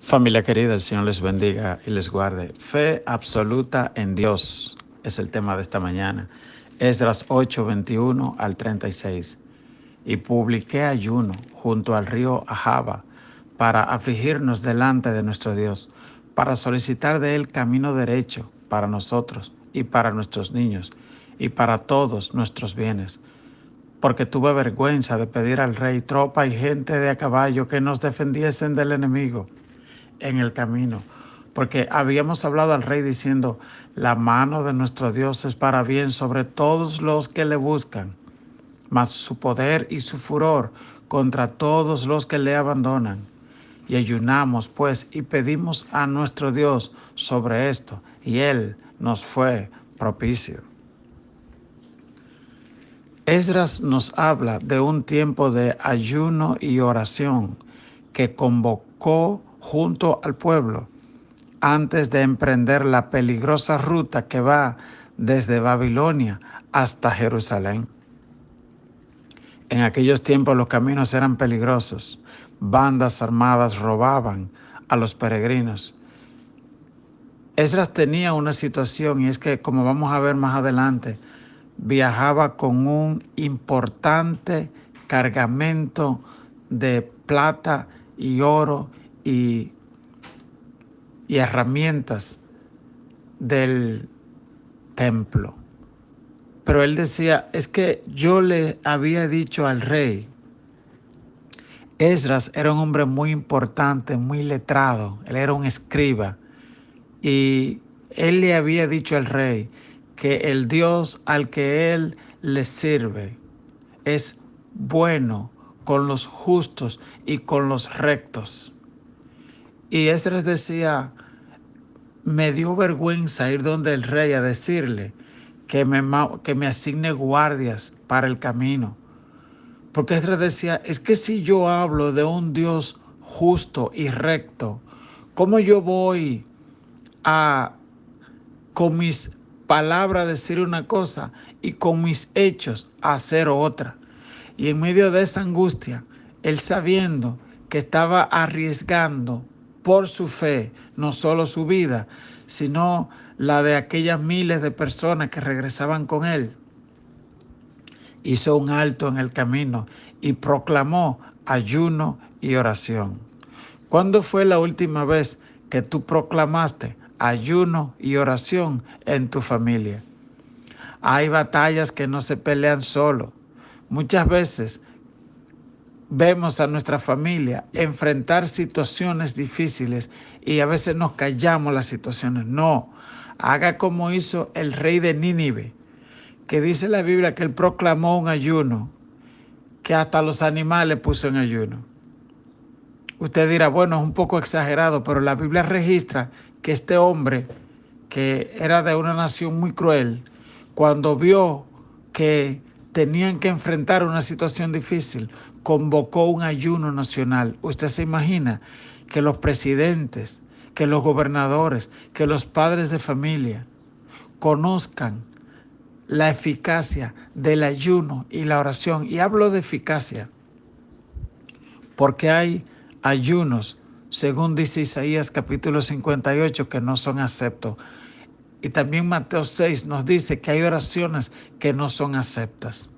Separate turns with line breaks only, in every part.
Familia querida, el Señor les bendiga y les guarde. Fe absoluta en Dios es el tema de esta mañana. Esdras 8:21 al 36. Y publiqué ayuno junto al río Ahava para afligirnos delante de nuestro Dios, para solicitar de Él camino derecho para nosotros y para nuestros niños y para todos nuestros bienes. Porque tuve vergüenza de pedir al rey tropa y gente de a caballo que nos defendiesen del enemigo en el camino, porque habíamos hablado al rey diciendo: la mano de nuestro Dios es para bien sobre todos los que le buscan, mas su poder y su furor contra todos los que le abandonan. Y ayunamos pues y pedimos a nuestro Dios sobre esto, y Él nos fue propicio. Esdras nos habla de un tiempo de ayuno y oración que convocó junto al pueblo antes de emprender la peligrosa ruta que va desde Babilonia hasta Jerusalén. En aquellos tiempos los caminos eran peligrosos. Bandas armadas robaban a los peregrinos. Esdras tenía una situación, y es que, como vamos a ver más adelante, viajaba con un importante cargamento de plata y oro y herramientas del templo. Pero él decía: es que yo le había dicho al rey. Esdras era un hombre muy importante, muy letrado, él era un escriba, y él le había dicho al rey que el Dios al que él le sirve es bueno con los justos y con los rectos. Y Esdras decía: me dio vergüenza ir donde el rey a decirle que me asigne guardias para el camino. Porque Esdras decía: es que si yo hablo de un Dios justo y recto, ¿cómo yo voy a, con mis palabras, decir una cosa y con mis hechos hacer otra? Y en medio de esa angustia, él, sabiendo que estaba arriesgando por su fe, no solo su vida, sino la de aquellas miles de personas que regresaban con él, hizo un alto en el camino y proclamó ayuno y oración. ¿Cuándo fue la última vez que tú proclamaste ayuno y oración en tu familia? Hay batallas que no se pelean solo. Muchas veces vemos a nuestra familia enfrentar situaciones difíciles y a veces nos callamos las situaciones. No, haga como hizo el rey de Nínive, que dice la Biblia que él proclamó un ayuno, que hasta los animales puso en ayuno. Usted dirá: bueno, es un poco exagerado, pero la Biblia registra que este hombre, que era de una nación muy cruel, cuando vio que tenían que enfrentar una situación difícil, convocó un ayuno nacional. Usted se imagina que los presidentes, que los gobernadores, que los padres de familia conozcan la eficacia del ayuno y la oración. Y hablo de eficacia porque hay ayunos, según dice Isaías capítulo 58, que no son aceptos. Y también Mateo 6 nos dice que hay oraciones que no son aceptas.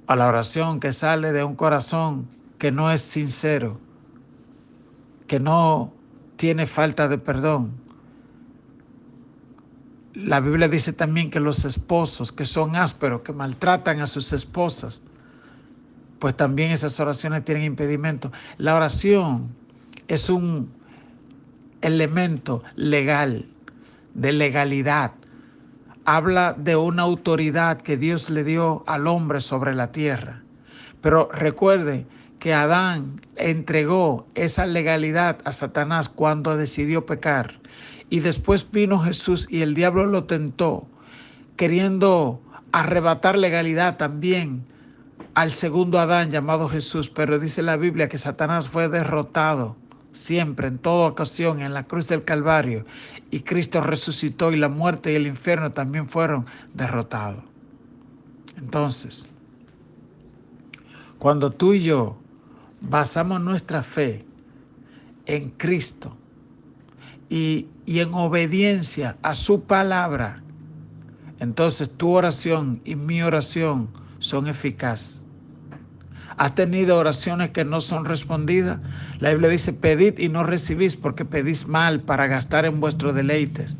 A la oración que sale de un corazón que no es sincero, que no tiene falta de perdón. La Biblia dice también que los esposos que son ásperos, que maltratan a sus esposas, pues también esas oraciones tienen impedimento. La oración es un elemento legal, de legalidad. Habla de una autoridad que Dios le dio al hombre sobre la tierra. Pero recuerde que Adán entregó esa legalidad a Satanás cuando decidió pecar. Y después vino Jesús y el diablo lo tentó, queriendo arrebatar legalidad también al segundo Adán llamado Jesús. Pero dice la Biblia que Satanás fue derrotado siempre, en toda ocasión, en la cruz del Calvario, y Cristo resucitó y la muerte y el infierno también fueron derrotados. Entonces, cuando tú y yo basamos nuestra fe en Cristo y en obediencia a su palabra, entonces tu oración y mi oración son eficaces. ¿Has tenido oraciones que no son respondidas? La Biblia dice, pedid y no recibís porque pedís mal para gastar en vuestros deleites.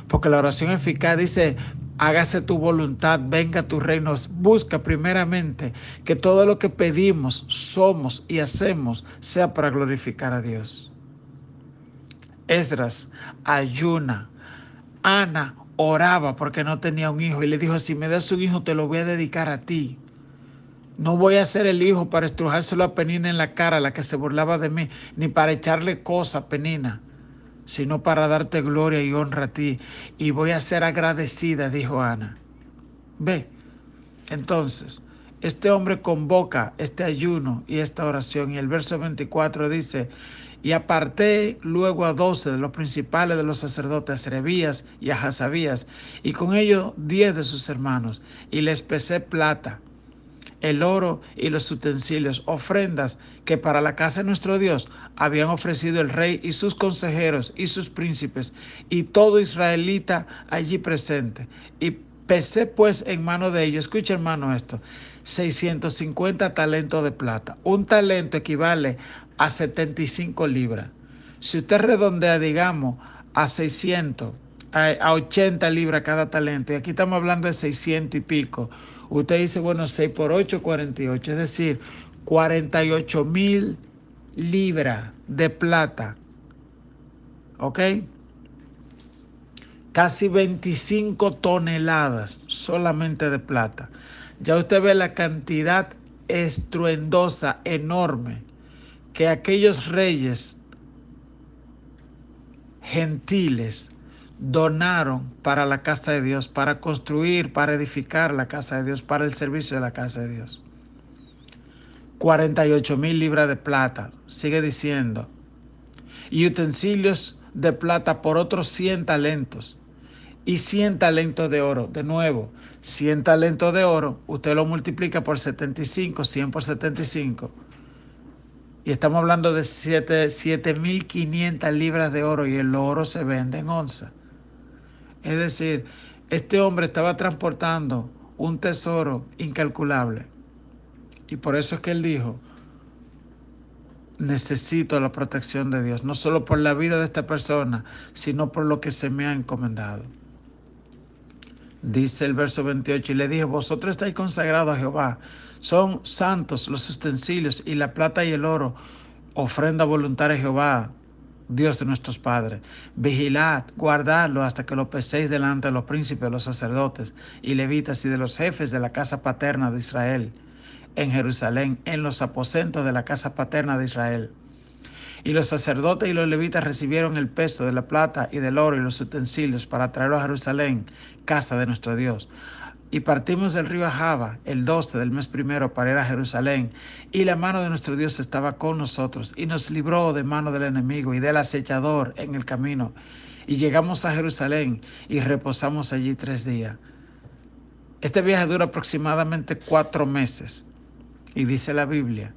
Porque la oración eficaz dice, hágase tu voluntad, venga tu reino. Busca primeramente que todo lo que pedimos, somos y hacemos sea para glorificar a Dios. Esdras ayuna. Ana oraba porque no tenía un hijo y le dijo, si me das un hijo te lo voy a dedicar a ti. No voy a ser el hijo para estrujárselo a Penina en la cara, la que se burlaba de mí, ni para echarle cosas a Penina, sino para darte gloria y honra a ti. Y voy a ser agradecida, dijo Ana. Ve, entonces, este hombre convoca este ayuno y esta oración. Y el verso 24 dice, y aparté luego a 12 de los principales de los sacerdotes, a Serebías y a Hasabías, y con ellos 10 de sus hermanos, y les pesé plata, el oro y los utensilios, ofrendas que para la casa de nuestro Dios habían ofrecido el rey y sus consejeros y sus príncipes y todo israelita allí presente. Y pesé pues en mano de ellos, escucha hermano esto, 650 talentos de plata. Un talento equivale a 75 libras. Si usted redondea, digamos, a 600, a 80 libras cada talento, y aquí estamos hablando de 600 y pico, usted dice, bueno, 6 por 8, 48, es decir, 48,000 libras de plata, ¿ok? Casi 25 toneladas solamente de plata. Ya usted ve la cantidad estruendosa, enorme, que aquellos reyes gentiles donaron para la casa de Dios, para construir, para edificar la casa de Dios, para el servicio de la casa de Dios. 48,000 libras de plata, sigue diciendo, y utensilios de plata por otros 100 talentos y 100 talentos de oro. De nuevo, 100 talentos de oro, usted lo multiplica por 75, 100 por 75, y estamos hablando de 7,500 libras de oro, y el oro se vende en onza. Es decir, este hombre estaba transportando un tesoro incalculable. Y por eso es que él dijo, necesito la protección de Dios, no solo por la vida de esta persona, sino por lo que se me ha encomendado. Dice el verso 28, y le dije, vosotros estáis consagrados a Jehová, son santos los utensilios y la plata y el oro, ofrenda voluntaria a Jehová, Dios de nuestros padres. Vigilad, guardadlo hasta que lo peséis delante de los príncipes, los sacerdotes y levitas y de los jefes de la casa paterna de Israel, en Jerusalén, en los aposentos de la casa paterna de Israel. Y los sacerdotes y los levitas recibieron el peso de la plata y del oro y los utensilios para traerlo a Jerusalén, casa de nuestro Dios. Y partimos del río Ahava el 12 del mes primero para ir a Jerusalén. Y la mano de nuestro Dios estaba con nosotros y nos libró de mano del enemigo y del acechador en el camino. Y llegamos a Jerusalén y reposamos allí 3 días. Este viaje dura aproximadamente 4 meses. Y dice la Biblia,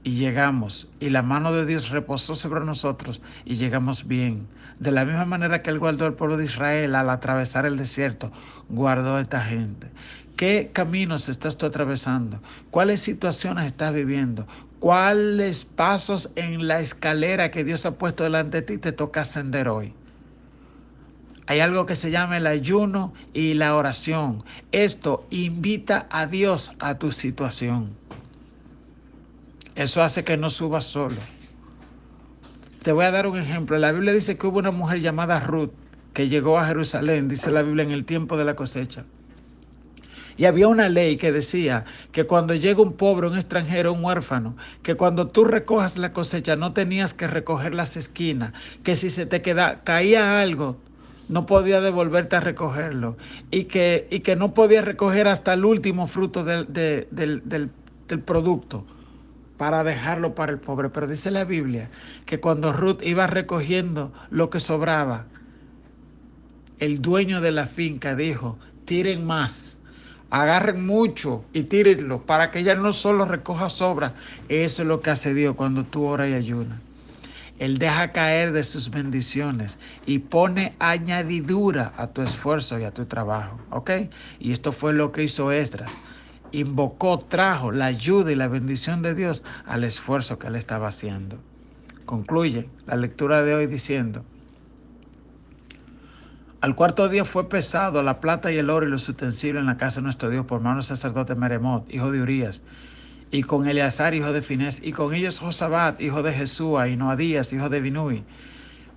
y llegamos, y la mano de Dios reposó sobre nosotros, y llegamos bien. De la misma manera que Él guardó al pueblo de Israel al atravesar el desierto, guardó a esta gente. ¿Qué caminos estás tú atravesando? ¿Cuáles situaciones estás viviendo? ¿Cuáles pasos en la escalera que Dios ha puesto delante de ti te toca ascender hoy? Hay algo que se llama el ayuno y la oración. Esto invita a Dios a tu situación. Eso hace que no subas solo. Te voy a dar un ejemplo. La Biblia dice que hubo una mujer llamada Ruth que llegó a Jerusalén, dice la Biblia, en el tiempo de la cosecha. Y había una ley que decía que cuando llega un pobre, un extranjero, un huérfano, que cuando tú recojas la cosecha no tenías que recoger las esquinas, que si se te caía algo, no podía devolverte a recogerlo, y que no podías recoger hasta el último fruto del producto para dejarlo para el pobre. Pero dice la Biblia que cuando Ruth iba recogiendo lo que sobraba, el dueño de la finca dijo, tiren más, agarren mucho y tírenlo para que ella no solo recoja sobra. Eso es lo que hace Dios cuando tú oras y ayunas. Él deja caer de sus bendiciones y pone añadidura a tu esfuerzo y a tu trabajo, ¿ok? Y esto fue lo que hizo Esdras. Invocó, trajo la ayuda y la bendición de Dios al esfuerzo que él estaba haciendo. Concluye la lectura de hoy diciendo: al cuarto día fue pesado la plata y el oro y los utensilios en la casa de nuestro Dios por mano del sacerdote Meremot, hijo de Urías, y con Eleazar, hijo de Finés, y con ellos Josabat, hijo de Jesúa, y Noadías, hijo de Binui.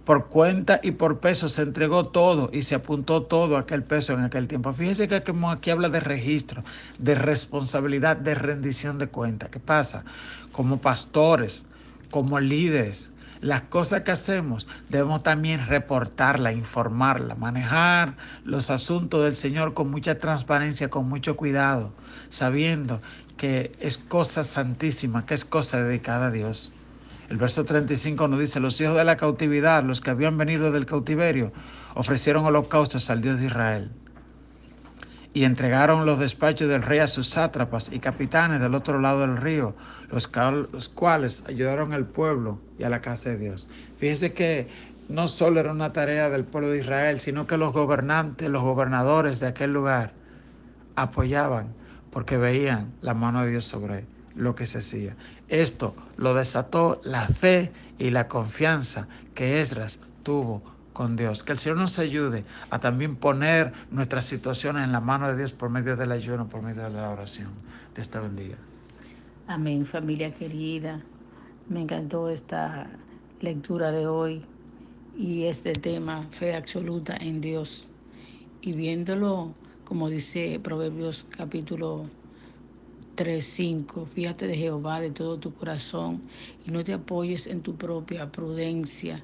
Por cuenta y por peso se entregó todo y se apuntó todo aquel peso en aquel tiempo. Fíjese que como aquí habla de registro, de responsabilidad, de rendición de cuenta. ¿Qué pasa? Como pastores, como líderes, las cosas que hacemos debemos también reportarla, informarla, manejar los asuntos del Señor con mucha transparencia, con mucho cuidado, sabiendo que es cosa santísima, que es cosa dedicada a Dios. El verso 35 nos dice: los hijos de la cautividad, los que habían venido del cautiverio, ofrecieron holocaustos al Dios de Israel y entregaron los despachos del rey a sus sátrapas y capitanes del otro lado del río, los cuales ayudaron al pueblo y a la casa de Dios. Fíjese que no solo era una tarea del pueblo de Israel, sino que los gobernantes, los gobernadores de aquel lugar apoyaban porque veían la mano de Dios sobre lo que se hacía. Esto lo desató la fe y la confianza que Esdras tuvo con Dios. Que el Señor nos ayude a también poner nuestras situaciones en la mano de Dios por medio del ayuno, por medio de la oración. Dios te bendiga.
Amén, familia querida. Me encantó esta lectura de hoy y este tema, fe absoluta en Dios. Y viéndolo, como dice Proverbios capítulo 3:5, fíjate de Jehová de todo tu corazón y no te apoyes en tu propia prudencia.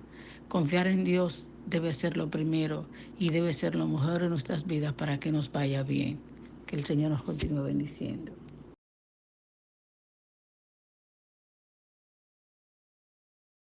Confiar en Dios debe ser lo primero y debe ser lo mejor en nuestras vidas para que nos vaya bien. Que el Señor nos continúe bendiciendo.